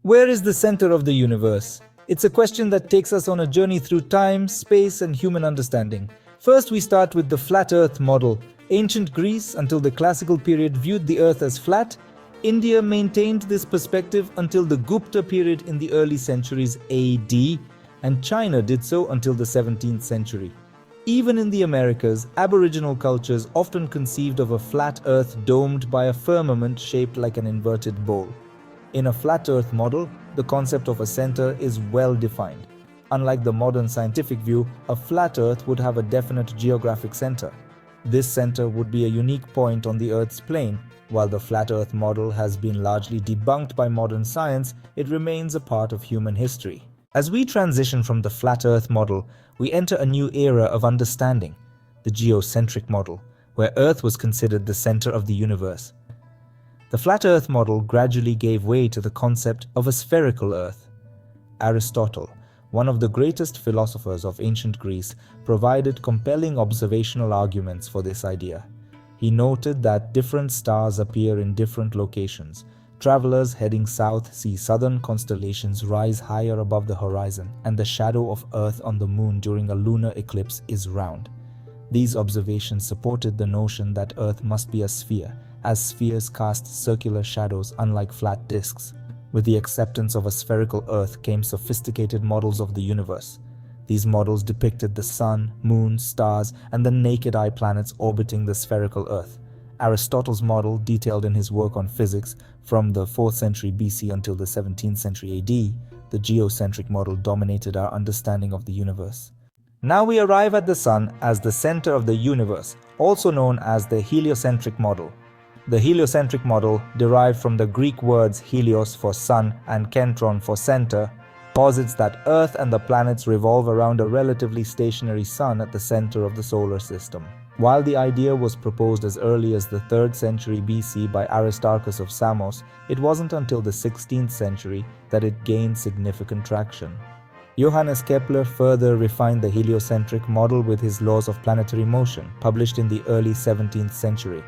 Where is the center of the universe? It's a question that takes us on a journey through time, space, and human understanding. First, we start with the flat Earth model. Ancient Greece, until the classical period, viewed the Earth as flat. India maintained this perspective until the Gupta period in the early centuries AD, and China did so until the 17th century. Even in the Americas, Aboriginal cultures often conceived of a flat Earth domed by a firmament shaped like an inverted bowl. In a flat Earth model, the concept of a center is well defined. Unlike the modern scientific view, a flat Earth would have a definite geographic center. This center would be a unique point on the Earth's plane. While the flat Earth model has been largely debunked by modern science, it remains a part of human history. As we transition from the flat Earth model, we enter a new era of understanding, the geocentric model, where Earth was considered the center of the universe. The flat Earth model gradually gave way to the concept of a spherical Earth. Aristotle, one of the greatest philosophers of ancient Greece, provided compelling observational arguments for this idea. He noted that different stars appear in different locations. Travelers heading south see southern constellations rise higher above the horizon, and the shadow of Earth on the moon during a lunar eclipse is round. These observations supported the notion that Earth must be a sphere, as spheres cast circular shadows unlike flat disks. With the acceptance of a spherical Earth came sophisticated models of the universe. These models depicted the sun, moon, stars, and the naked eye planets orbiting the spherical Earth. Aristotle's model, detailed in his work on physics from the 4th century BC until the 17th century AD, the geocentric model dominated our understanding of the universe. Now we arrive at the Sun as the center of the universe, also known as the heliocentric model. The heliocentric model, derived from the Greek words helios for sun and kentron for center, posits that Earth and the planets revolve around a relatively stationary sun at the center of the solar system. While the idea was proposed as early as the 3rd century BC by Aristarchus of Samos, it wasn't until the 16th century that it gained significant traction. Johannes Kepler further refined the heliocentric model with his laws of planetary motion, published in the early 17th century.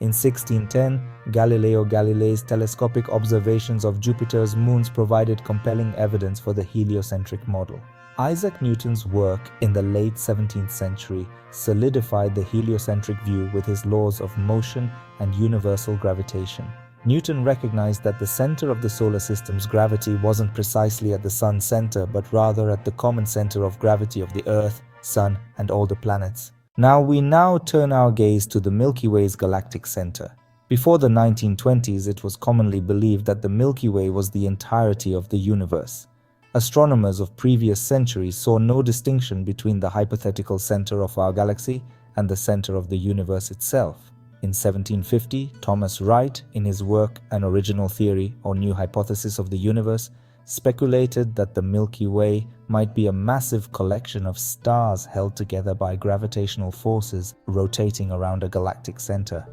In 1610, Galileo Galilei's telescopic observations of Jupiter's moons provided compelling evidence for the heliocentric model. Isaac Newton's work in the late 17th century solidified the heliocentric view with his laws of motion and universal gravitation. Newton recognized that the center of the solar system's gravity wasn't precisely at the sun's center, but rather at the common center of gravity of the Earth, Sun, and all the planets. We turn our gaze to the Milky Way's galactic center. Before the 1920s, it was commonly believed that the Milky Way was the entirety of the universe. Astronomers of previous centuries saw no distinction between the hypothetical center of our galaxy and the center of the universe itself. In 1750, Thomas Wright, in his work An Original Theory or New Hypothesis of the Universe, speculated that the Milky Way might be a massive collection of stars held together by gravitational forces rotating around a galactic center.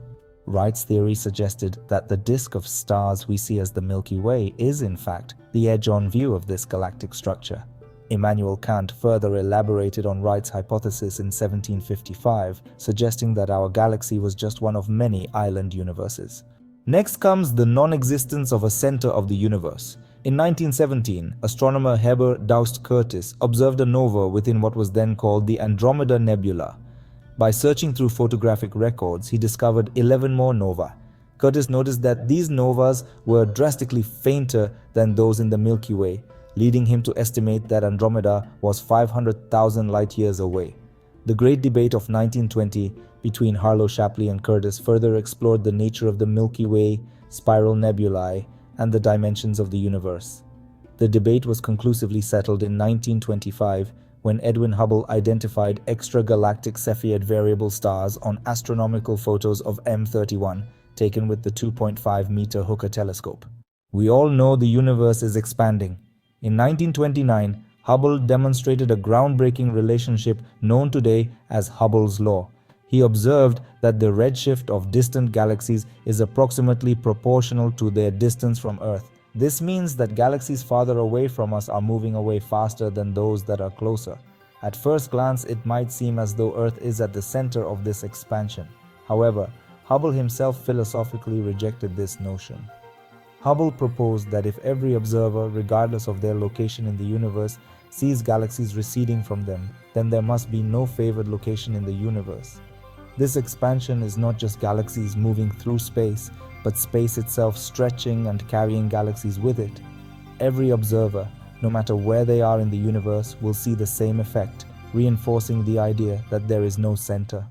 Wright's theory suggested that the disk of stars we see as the Milky Way is, in fact, the edge-on view of this galactic structure. Immanuel Kant further elaborated on Wright's hypothesis in 1755, suggesting that our galaxy was just one of many island universes. Next comes the non-existence of a center of the universe. In 1917, astronomer Heber Daust Curtis observed a nova within what was then called the Andromeda Nebula. By searching through photographic records, he discovered 11 more novae. Curtis noticed that these novas were drastically fainter than those in the Milky Way, leading him to estimate that Andromeda was 500,000 light-years away. The great debate of 1920 between Harlow Shapley and Curtis further explored the nature of the Milky Way, spiral nebulae, and the dimensions of the universe. The debate was conclusively settled in 1925 when Edwin Hubble identified extragalactic Cepheid variable stars on astronomical photos of M31 taken with the 2.5-meter Hooker telescope. We all know the universe is expanding. In 1929, Hubble demonstrated a groundbreaking relationship known today as Hubble's law. He observed that the redshift of distant galaxies is approximately proportional to their distance from Earth. This means that galaxies farther away from us are moving away faster than those that are closer. At first glance, it might seem as though Earth is at the center of this expansion. However, Hubble himself philosophically rejected this notion. Hubble proposed that if every observer, regardless of their location in the universe, sees galaxies receding from them, then there must be no favored location in the universe. This expansion is not just galaxies moving through space, but space itself stretching and carrying galaxies with it. Every observer, no matter where they are in the universe, will see the same effect, reinforcing the idea that there is no center.